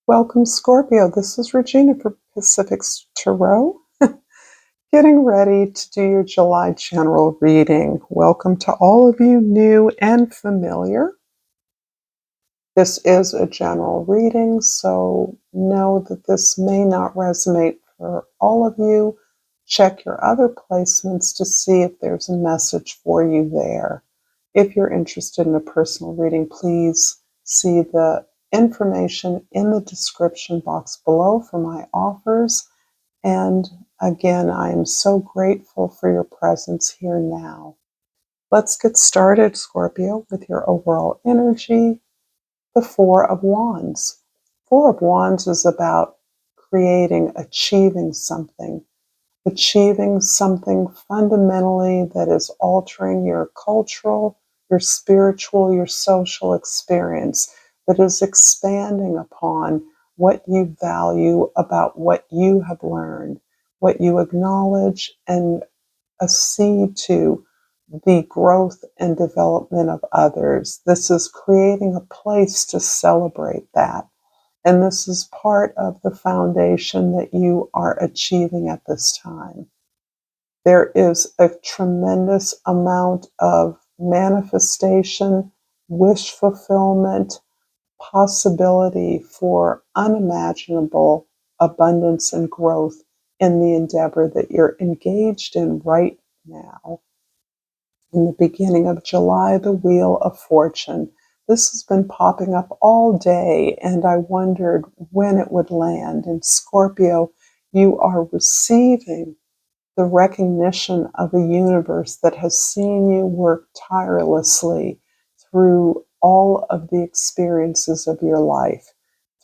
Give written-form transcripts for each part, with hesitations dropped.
Welcome, Scorpio. This is Regina for Pacific Tarot. Getting ready to do your July general reading. Welcome to all of you new and familiar. This is a general reading, so know that this may not resonate for all of you. Check your other placements to see if there's a message for you there. If you're interested in a personal reading, please see the information in the description box below for my offers. And again, I am so grateful for your presence here now. Let's get started, Scorpio, with your overall energy. The Four of Wands. Four of Wands is about achieving something fundamentally that is altering your cultural, your spiritual, your social experience, that is expanding upon what you value about what you have learned, what you acknowledge and accede to the growth and development of others. This is creating a place to celebrate that. And this is part of the foundation that you are achieving at this time. There is a tremendous amount of manifestation, wish fulfillment, possibility for unimaginable abundance and growth in the endeavor that you're engaged in right now. In the beginning of July, the Wheel of Fortune. This has been popping up all day, and I wondered when it would land. In Scorpio, you are receiving the recognition of a universe that has seen you work tirelessly through all of the experiences of your life,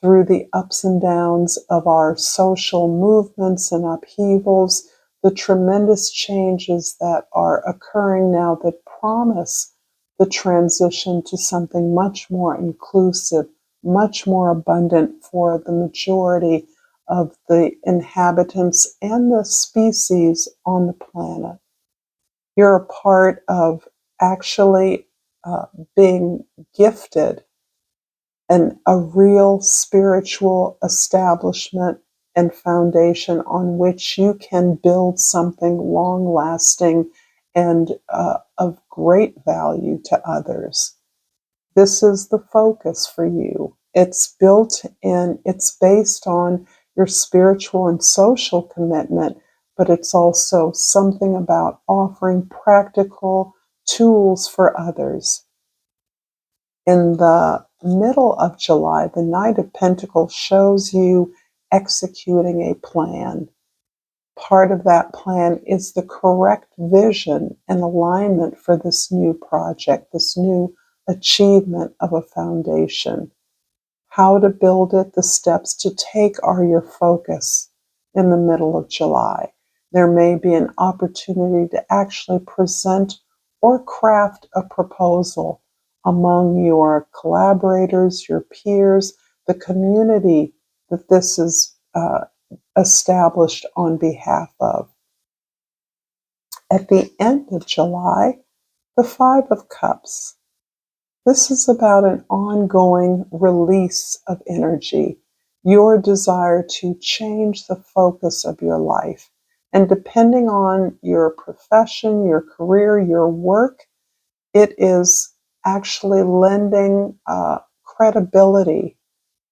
through the ups and downs of our social movements and upheavals, the tremendous changes that are occurring now that promise the transition to something much more inclusive, much more abundant for the majority of the inhabitants and the species on the planet. You're a part of actually being gifted and a real spiritual establishment and foundation on which you can build something long lasting and of great value to others. This is the focus for you. It's based on your spiritual and social commitment, but it's also something about offering practical tools for others. In the middle of July, the Knight of Pentacles shows you executing a plan. Part of that plan is the correct vision and alignment for this new project, this new achievement of a foundation. How to build it, the steps to take are your focus in the middle of July. There may be an opportunity to actually present or craft a proposal among your collaborators, your peers, the community that this is established on behalf of. At the end of July, the Five of Cups. This is about an ongoing release of energy, your desire to change the focus of your life. And depending on your profession, your career, your work, it is actually lending credibility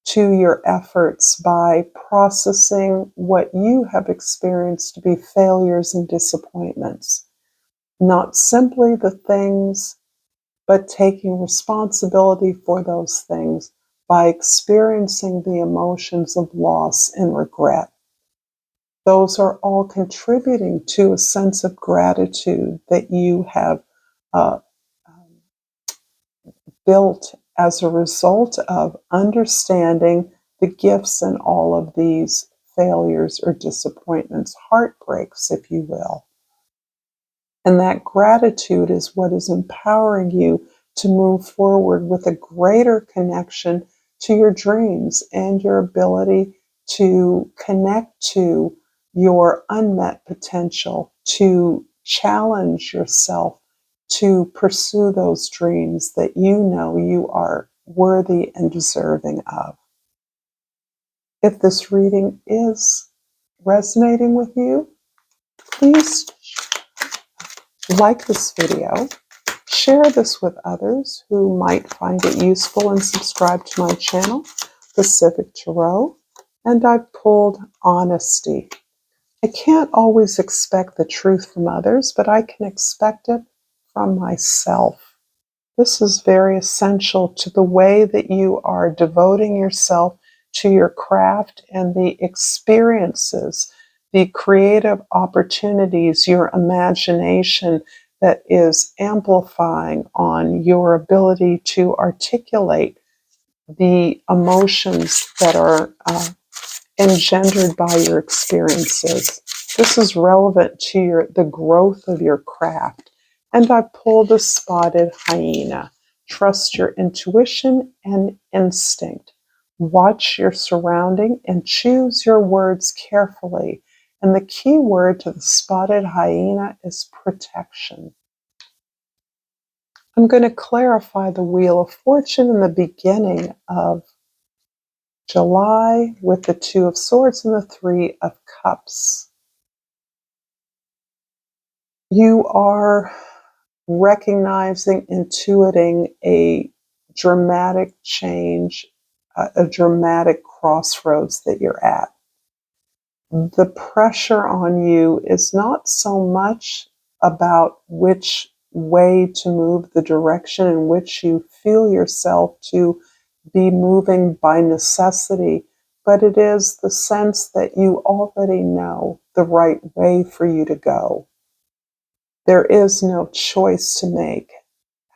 to your efforts by processing what you have experienced to be failures and disappointments. Not simply the things, but taking responsibility for those things by experiencing the emotions of loss and regret. Those are all contributing to a sense of gratitude that you have built as a result of understanding the gifts in all of these failures or disappointments, heartbreaks, if you will. And that gratitude is what is empowering you to move forward with a greater connection to your dreams and your ability to connect to your unmet potential, to challenge yourself, to pursue those dreams that you know you are worthy and deserving of. If this reading is resonating with you, please like this video, share this with others who might find it useful, and subscribe to my channel, Pacific Tarot. And I've pulled honesty. I can't always expect the truth from others, but I can expect it from myself. This is very essential to the way that you are devoting yourself to your craft and the experiences, the creative opportunities, your imagination that is amplifying on your ability to articulate the emotions that are engendered by your experiences. This is relevant to the growth of your craft. And I pulled a spotted hyena. Trust your intuition and instinct. Watch your surrounding and choose your words carefully. And the key word to the spotted hyena is protection. I'm going to clarify the Wheel of Fortune in the beginning of July with the Two of Swords and the Three of Cups. You are recognizing, intuiting a dramatic change, a dramatic crossroads that you're at. The pressure on you is not so much about which way to move, the direction in which you feel yourself to be moving by necessity, but it is the sense that you already know the right way for you to go. There is no choice to make.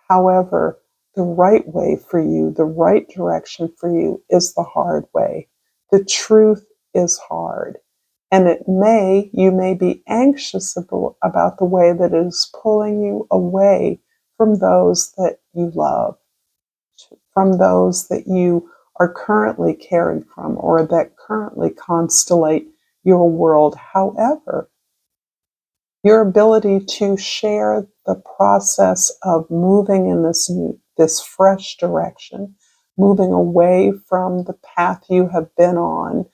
However, the right way for you, the right direction for you is the hard way. The truth is hard. And you may be anxious about the way that it is pulling you away from those that you love, from those that you are currently caring from, or that currently constellate your world. However, your ability to share the process of moving in this fresh direction, moving away from the path you have been on,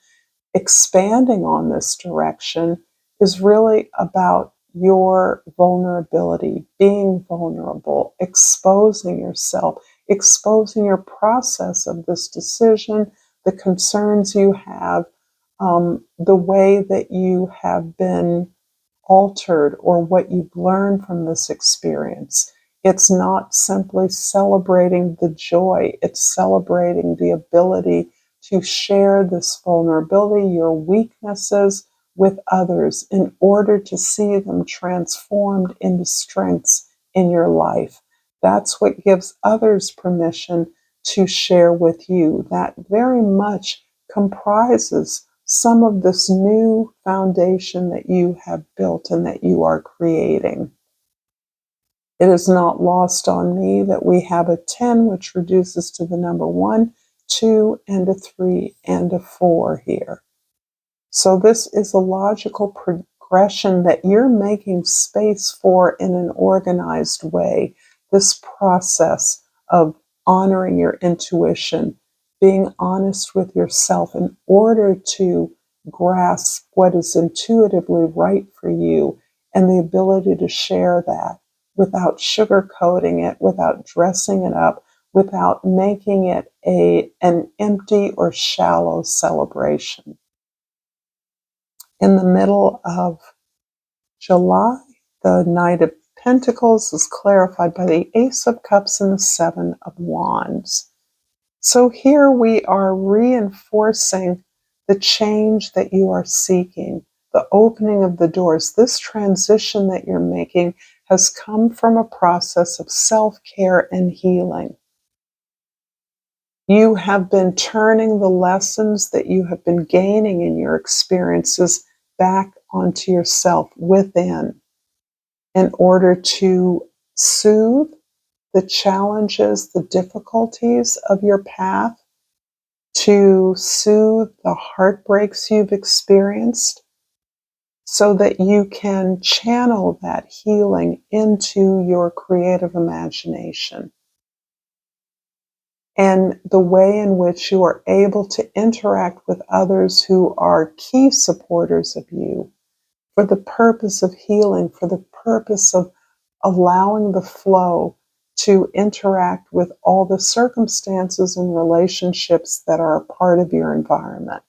expanding on this direction, is really about your vulnerability, being vulnerable, exposing yourself, exposing your process of this decision, the concerns you have, the way that you have been altered, or what you've learned from this experience. It's not simply celebrating the joy, it's celebrating the ability to share this vulnerability, your weaknesses, with others in order to see them transformed into strengths in your life. That's what gives others permission to share with you. That very much comprises some of this new foundation that you have built and that you are creating. It is not lost on me that we have a 10, which reduces to the number 1, 2, and a 3, and a 4 here. So this is a logical progression that you're making space for in an organized way. This process of honoring your intuition, being honest with yourself in order to grasp what is intuitively right for you, and the ability to share that without sugarcoating it, without dressing it up, without making it an empty or shallow celebration. In the middle of July, the Knight of Pentacles is clarified by the Ace of Cups and the Seven of Wands. So here we are reinforcing the change that you are seeking, the opening of the doors. This transition that you're making has come from a process of self-care and healing. You have been turning the lessons that you have been gaining in your experiences back onto yourself within, in order to soothe the challenges, the difficulties of your path, to soothe the heartbreaks you've experienced, so that you can channel that healing into your creative imagination. and the way in which you are able to interact with others who are key supporters of you for the purpose of healing, for the purpose of allowing the flow to interact with all the circumstances and relationships that are a part of your environment.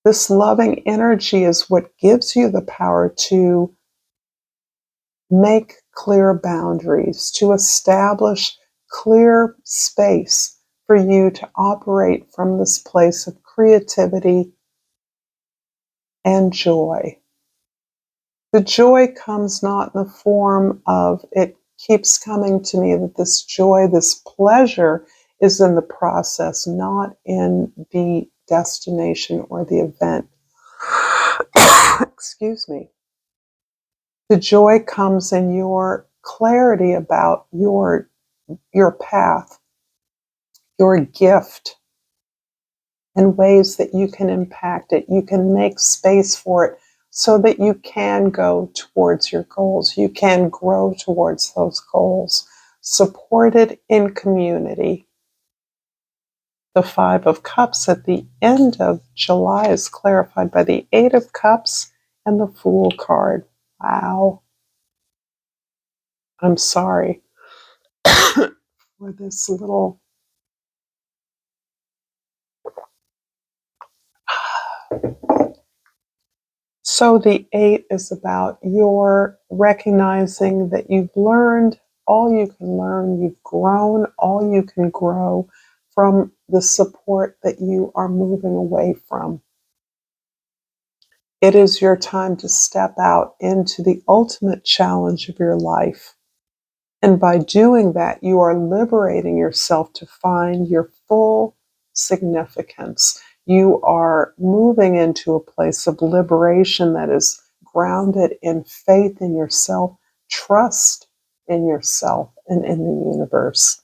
This loving energy is what gives you the power to make clear boundaries, to establish clear space for you to operate from this place of creativity and joy. The joy comes not in the form of, it keeps coming to me that this joy, this pleasure is in the process, not in the destination or the event. Excuse me. The joy comes in your clarity about your path, your gift, and ways that you can impact it. You can make space for it so that you can go towards your goals. You can grow towards those goals, supported in community. The Five of Cups at the end of July is clarified by the Eight of Cups and the Fool card. Wow. I'm sorry for this little. So the eight is about your recognizing that you've learned all you can learn, you've grown all you can grow from the support that you are moving away from. It is your time to step out into the ultimate challenge of your life. And by doing that, you are liberating yourself to find your full significance. You are moving into a place of liberation that is grounded in faith in yourself, trust in yourself and in the universe.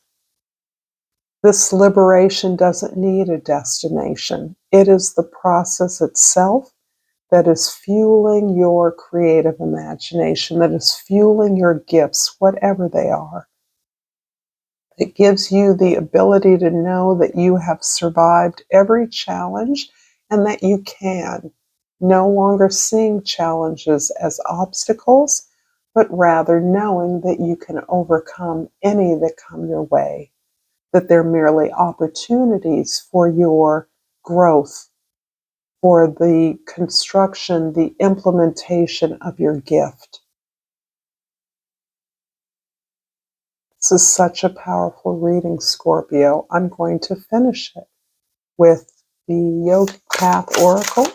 This liberation doesn't need a destination. It is the process itself that is fueling your creative imagination, that is fueling your gifts, whatever they are. It gives you the ability to know that you have survived every challenge and that you can. No longer seeing challenges as obstacles, but rather knowing that you can overcome any that come your way, that they're merely opportunities for your growth, for the construction, the implementation of your gift. This is such a powerful reading, Scorpio. I'm going to finish it with the Yogic Path Oracle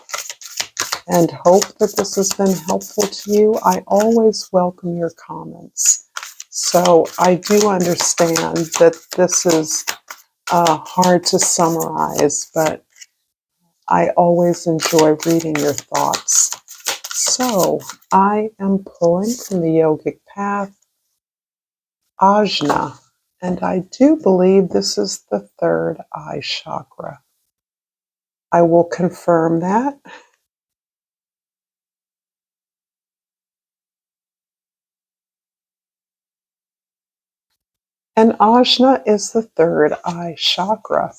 and hope that this has been helpful to you. I always welcome your comments. So I do understand that this is hard to summarize, but I always enjoy reading your thoughts. So I am pulling from the Yogic Path, Ajna, and I do believe this is the third eye chakra. I will confirm that. And Ajna is the third eye chakra.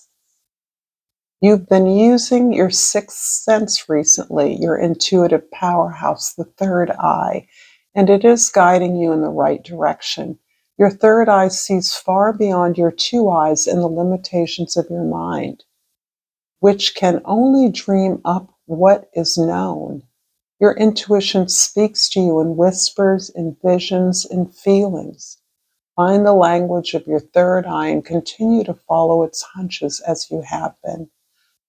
You've been using your sixth sense recently, your intuitive powerhouse, the third eye, and it is guiding you in the right direction. Your third eye sees far beyond your two eyes and the limitations of your mind, which can only dream up what is known. Your intuition speaks to you in whispers, in visions, in feelings. Find the language of your third eye and continue to follow its hunches as you have been.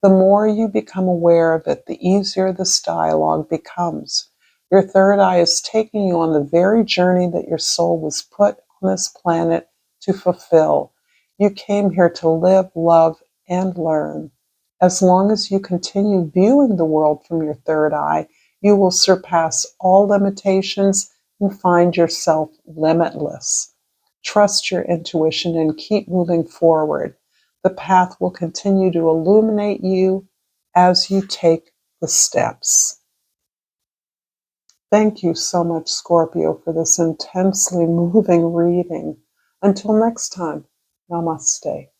The more you become aware of it, the easier this dialogue becomes. Your third eye is taking you on the very journey that your soul was put on this planet to fulfill. You came here to live, love, and learn. As long as you continue viewing the world from your third eye, you will surpass all limitations and find yourself limitless. Trust your intuition and keep moving forward. The path will continue to illuminate you as you take the steps. Thank you so much, Scorpio, for this intensely moving reading. Until next time. Namaste.